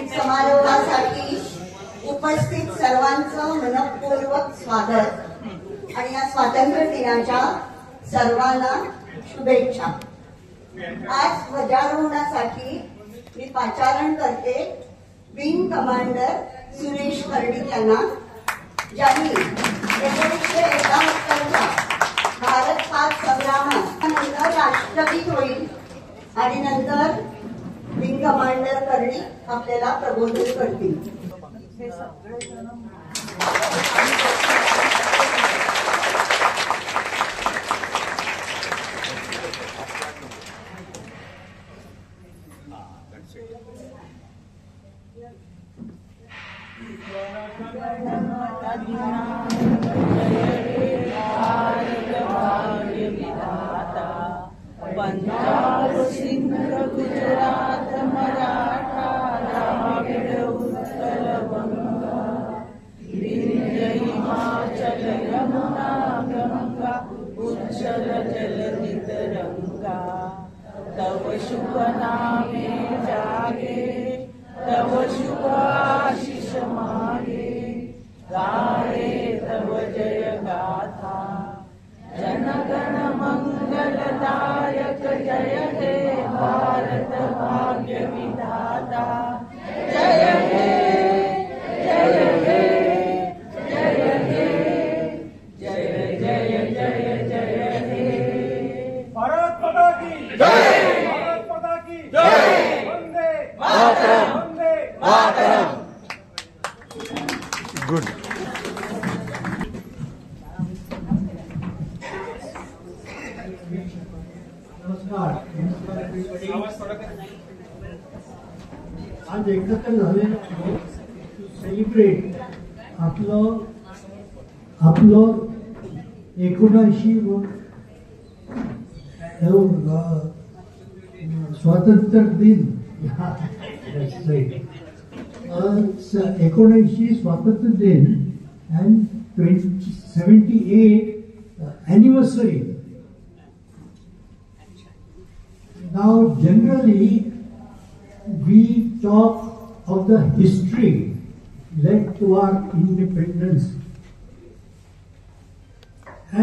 समारोहासाठी उपस्थित सर्वांचं मनपूर्वक स्वागत आणि या स्वातंत्र्य दिनाच्या सर्वांना शुभेच्छा। आज ध्वजारोहणासाठी मी पाचारण करते विंग कमांडर सुरेश कर्डिक यांना, ज्यांनी 1971च्या भारत पाक संग्रामानंतर राष्ट्रगीत होईल आणि नंतर विंग कमांडर कर्डिक आपल्याला प्रबोधित करतील। पंजाब सिंध गुजरात मराठा द्राविड उत्कल बंगा विंध्य हिमाचल यमुना गंगा उच्चल जलधि तरंगा तव शुभ नामे जागे तव शुभ आशीष मागे गाये तव जय गाथा जनगण मंगलदायक जय हे भारत भाग्य विधाता जय हे जय हे जय हे जय जय जय जय हे भारत माता की जय, भारत माता की जय, वंदे मातरम, वंदे मातरम। गुड। आज एकत्र झालेलो सेलिब्रेट आपलं 79 स्वातंत्र्य दिन 79 स्वातंत्र्य दिन and 78 anniversary. Now generally we talk of the history led to our independence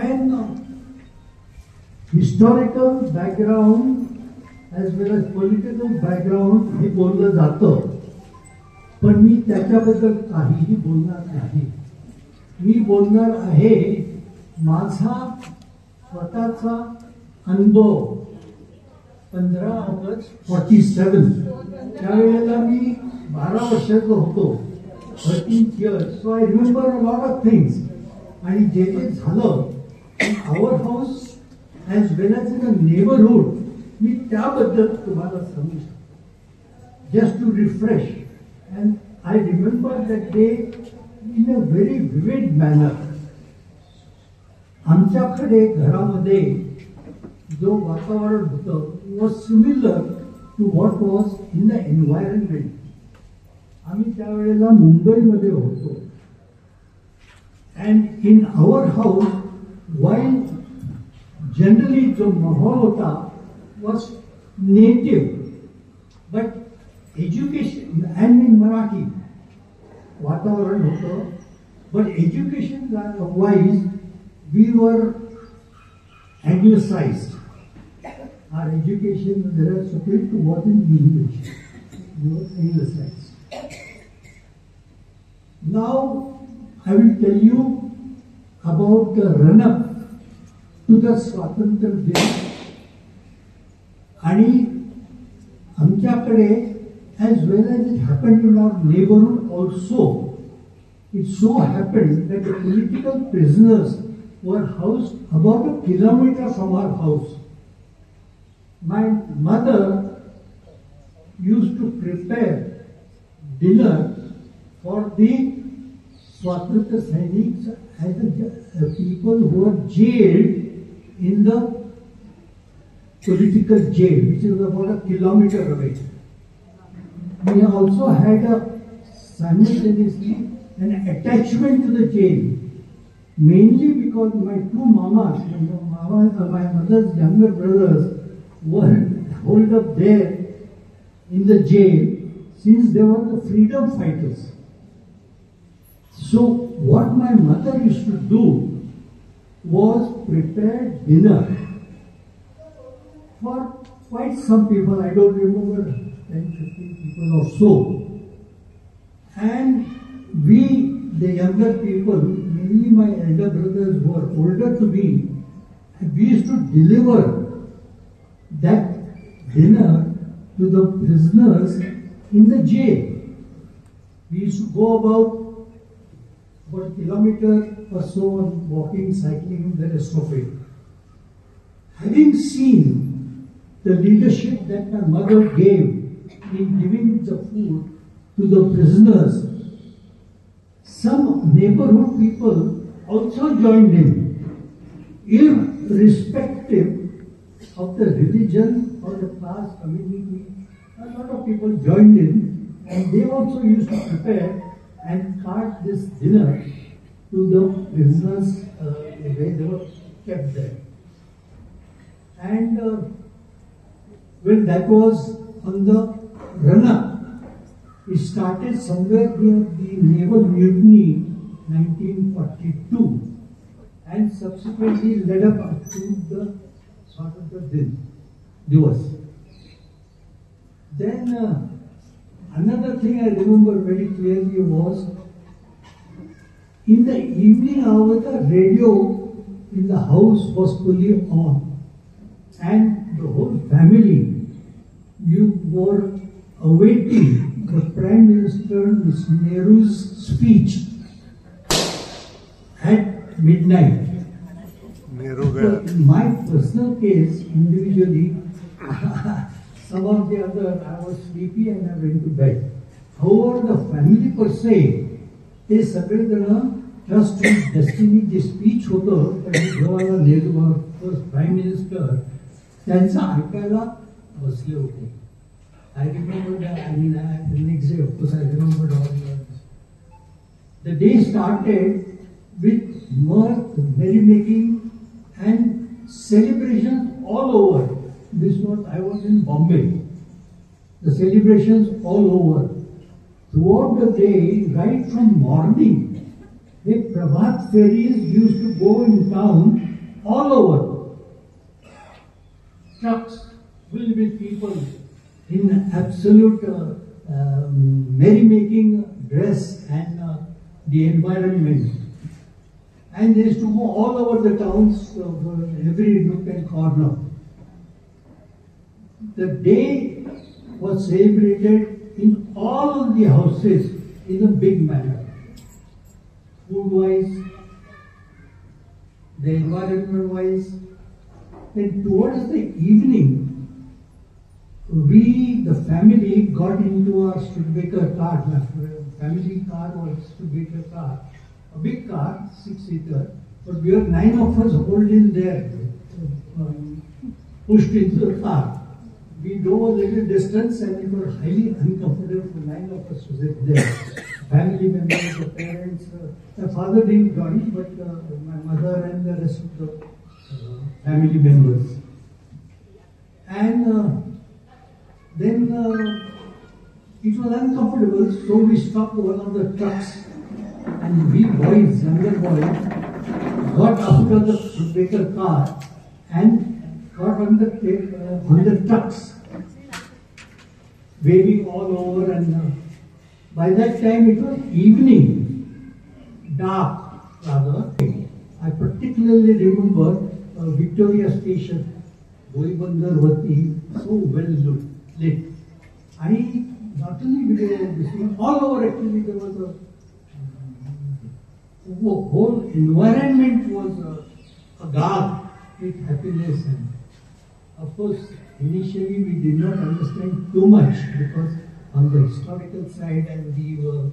and historical background as well as political background हे बोललं जातं, पण मी त्याच्याबद्दल काहीही बोलणार नाही। मी बोलणार आहे माझा स्वतःचा अनुभव। 15 ऑगस्ट 47 त्यावेळेला मी 12 वर्षाचा होतो, 13 years, so I remember a lot of things. आणि जे जे झालं in our house as well as in the neighborhood, मी त्याबद्दल तुम्हाला सांगू शकतो, just to refresh. And I remember that day in a very vivid manner. आमच्याकडे घरामध्ये जो वातावरण होतं was similar to what was in the environment. आम्ही त्यावेळेला मुंबईमध्ये होतो and in our house, while generally जो माहौल होता was native, but education and in Marathi वातावरण होतं, but education wise we were anglicized. Our education was there supposed to what in English. We were anglicized. Now I will tell you about the run-up to the Swatantra Day. आणि आमच्याकडे as well as it happened in our neighborhood also, it so happened that the political prisoners were housed about a kilometer from our house. My mother used to prepare dinner for the Swatantra Sainiks and the people who were jailed in the political jail, which is about a kilometer away. We also had simultaneously an attachment to the jail, mainly because my two mamas, my mother's younger brothers, were holed up there in the jail. since they were the freedom fighters. So what my mother used to do was prepare dinner for quite some people. I don't remember, 10, 15 people or so. And we, the younger people, mainly my elder brothers who are older to me, we used to deliver that dinner to the prisoners in the jail. We used to go about a kilometer or so on walking, cycling, the rest of it. Having seen the leadership that my mother gave in giving the food to the prisoners, some neighborhood people also joined in, irrespective of the religion or the caste, community. A lot of people joined in, and they also used to prepare and cart this dinner to the prisoners where they were kept there. And when that was on the run-up, it started somewhere near the Naval Mutiny 1942 and subsequently led up to the Swatantra Divas. Then another thing I remember very clearly was in the evening hour the radio in the house was fully on, and the whole family, you were awaiting the Prime Minister Ms. Nehru's speech at midnight. In my personal case, individually, some of the other, I was sleepy and I went to bed. However, the family per se, ते सगळे जण trust destiny जे speech होतं Jawaharlal Nehru first prime minister त्यांचं ऐकायला बसले होते. I remember that, the next day, of course, I remembered all this. The day started with mirth, merrymaking, and celebrations all over. I was in Bombay. The celebrations all over. Throughout the day, right from morning, the Prabhat ferries used to go in town all over. Trucks filled with people in absolute merrymaking dress and the environment. And they used to go all over the towns, every nook and corner. The day was celebrated in all the houses in a big manner. Food-wise, the environment-wise. Then towards the evening, we, the family, got into a Studebaker car. My family car was Studebaker car. A big car, 6-seater. But we were 9 of us holding there, pushed into the car. We drove a little distance and it was highly uncomfortable for 9 of us to sit there. Family members, the parents. My father didn't join, but my mother and the rest of the family members. And then it was uncomfortable, so we stopped one of the trucks. And we boys, younger boys, got out of the Studebaker car and got on the trucks, waving all over, and by that time it was evening, dark rather. I particularly remember Victoria Station, Goibandar Vati, so well lit. And not only this thing, all over actually there was a whole environment was agog with happiness. And of course, initially we did not understand too much because on the historical side and the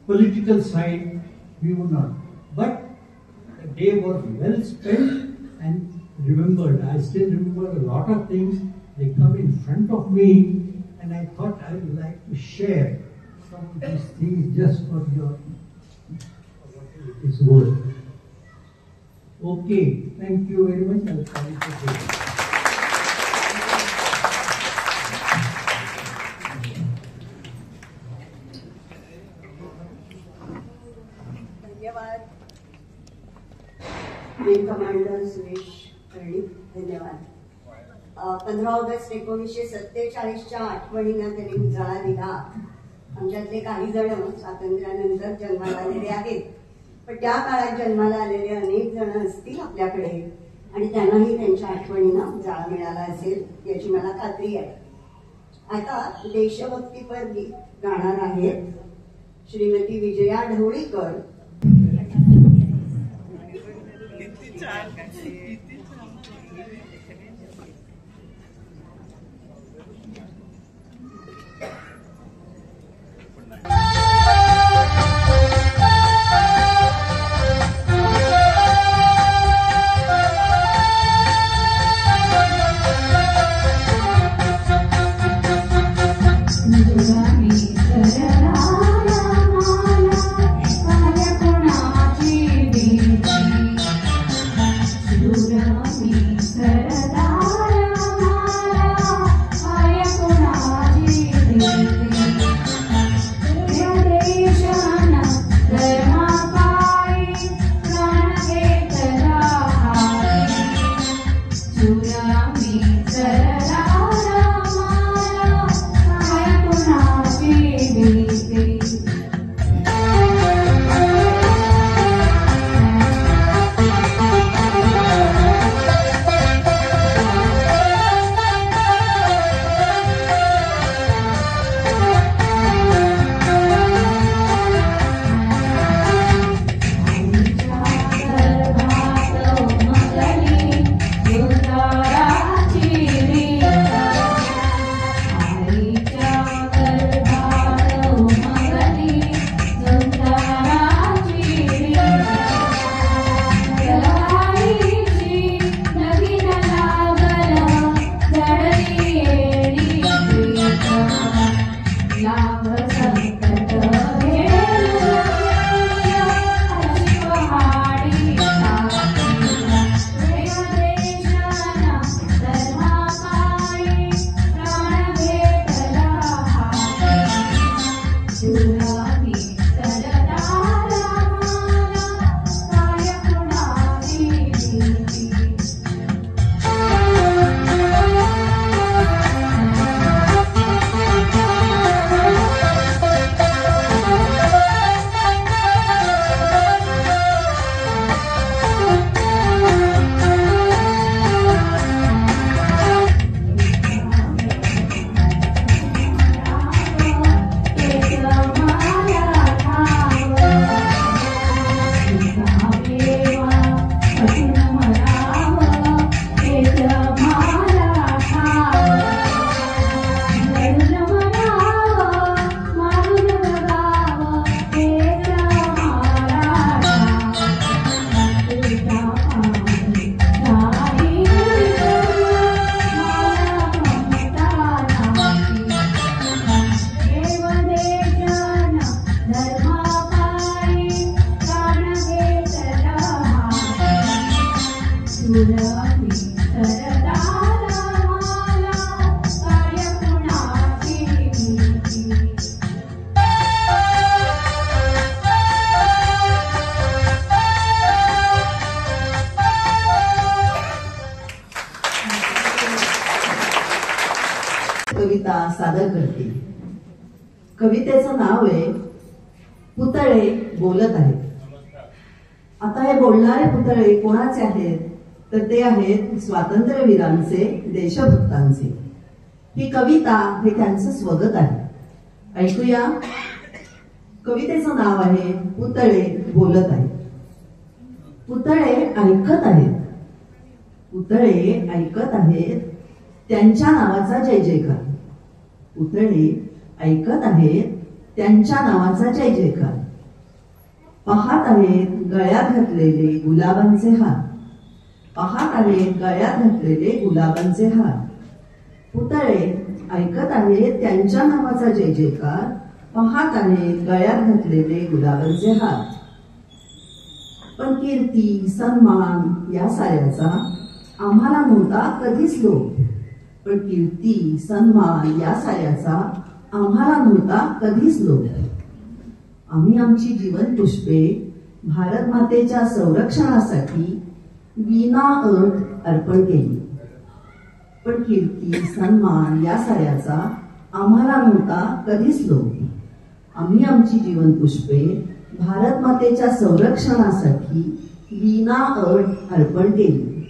political side we were not. But the day was well spent and remembered. I still remember a lot of things. They come in front of me and I thought I would like to share some of these things just for your what it is worth. Okay, thank you very much. I'll try to धन्यवाद. Wing commander Suresh Karni, धन्यवाद. 15 August 1947च्या आठवणींना त्यांनी उजाळा दिला. आमच्यातले काही जण स्वातंत्र्यानंतर जन्माला आलेले आहेत, पण त्या काळात जन्माला आलेले अनेक जण असतील आपल्याकडे आणि त्यांनाही त्यांच्या आठवणींना उजाळा मिळाला असेल याची मला खात्री आहे. आता देशभक्तीपर गीत गाणार आहेत श्रीमती विजया ढवळीकर. कविता सादर करते. कवितेचं नाव आहे पुतळे बोलत आहेत. आता हे बोलणारे पुतळे कोणाचे आहेत तर ते आहेत स्वातंत्र्यवीरांचे, देशभक्तांचे. ही कविता हे त्यांचं स्वगत आहे. ऐकूया. कवितेचं नाव आहे पुतळे बोलत आहेत. पुतळे ऐकत आहेत. पुतळे ऐकत आहेत त्यांच्या नावाचा जय जयकार. पुतळे ऐकत आहेत त्यांच्या नावाचा जय जयकार. पाहत आहेत गळ्यात घातलेले गुलाबांचे हार. पाहत आहेत गळ्यात घातलेले गुलाबांचे हार. पुतळे ऐकत आहेत त्यांच्या नावाचा जय जयकार. पाहत आहेत गळ्यात घातलेले गुलाबांचे हार. पण कीर्ती सन्मान या साऱ्याचा आम्हाला नव्हता कधीच लोभ. पण कीर्ती सन्मान या साऱ्याचा आम्हाला नव्हता कधीच लोभ. आम्ही आमची जीवन पुष्पे भारत मातेच्या संरक्षणासाठी विना अट अर्पण केली. पण कीर्ती सन्मान या साऱ्याचा आम्हाला नव्हता कधीच लोभ. आम्ही आमची जीवनपुष्पे भारत मातेच्या संरक्षणासाठी विना अट अर्पण केली.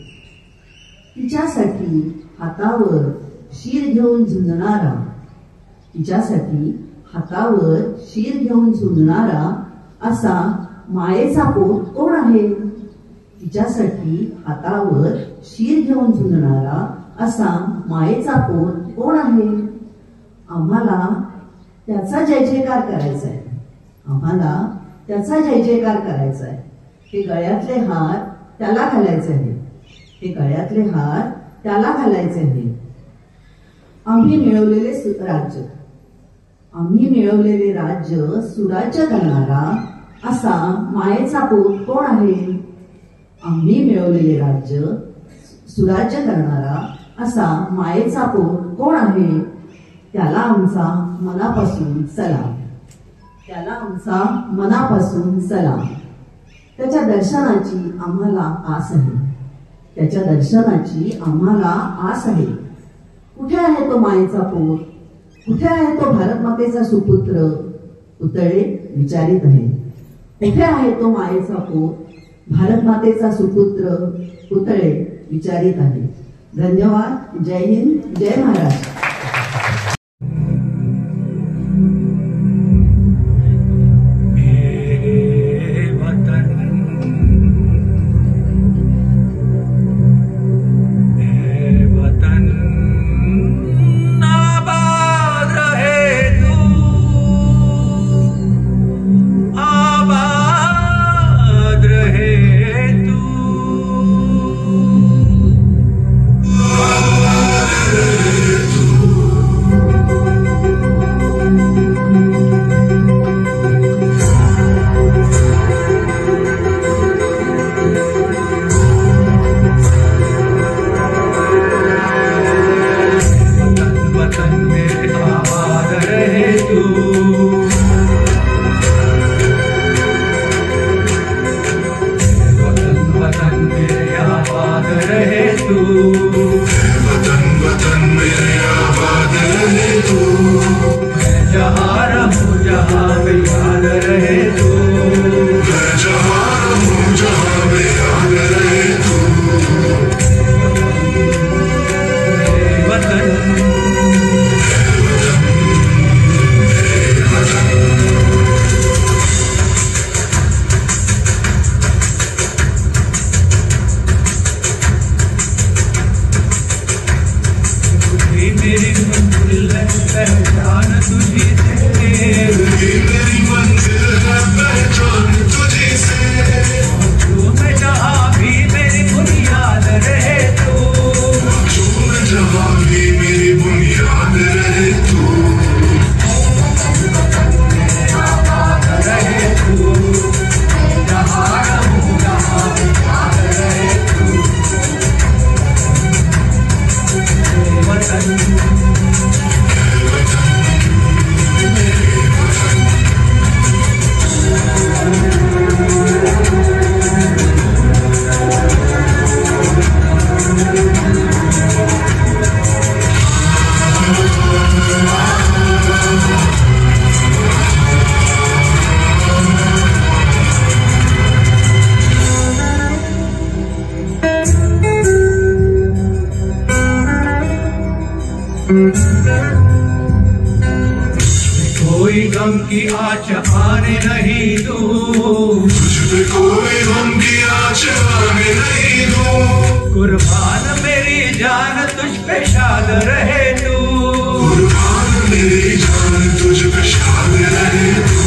तिच्यासाठी हातावर शीर घेऊन झुंजणारा, तिच्यासाठी हातावर शीर घेऊन झुंजणारा असा मायेचा पोत कोण आहे? तिच्यासाठी हातावर शीर घेऊन झुंजणारा असा मायेचा पोत कोण आहे? आम्हाला त्याचा जय जयकार करायचा आहे. आम्हाला त्याचा जय जयकार करायचा आहे. हे गळ्यातले हार त्याला घालायचे आहे. हे गळ्यातले हार त्याला घालायचे आहे. आम्ही मिळवलेले राज्य सुराज्य करणारा असा मायेचा पोत कोण आहे? आम्ही मिळवलेले राज्य सुराज्य करणारा असा मायेचा पोत कोण आहे? त्याला आमचा मनापासून सलाम. त्याला आमचा मनापासून सलाम. त्याच्या दर्शनाची आम्हाला आस आहे. त्याच्या दर्शनाची आम्हाला आस आहे. कुठे आहे तो मायेचा पोत? कुठे आहे तो भारत मातेचा सुपुत्र? पुतळे विचारित आहे. कुठे आहे तो मायेचा पोत? भारत मातेचा सुपुत्र? पुतळे विचारित आहे. धन्यवाद. जय हिंद. जय महाराष्ट्र. कोई गम की आँच आने नहीं दूं, तुझ पे कोई गम की आँच आने नहीं दूं। कुर्बान मेरी जान तुझ पे शाद रहे तू, कुर्बान मेरी जान तुझ पे शाद रहे तू।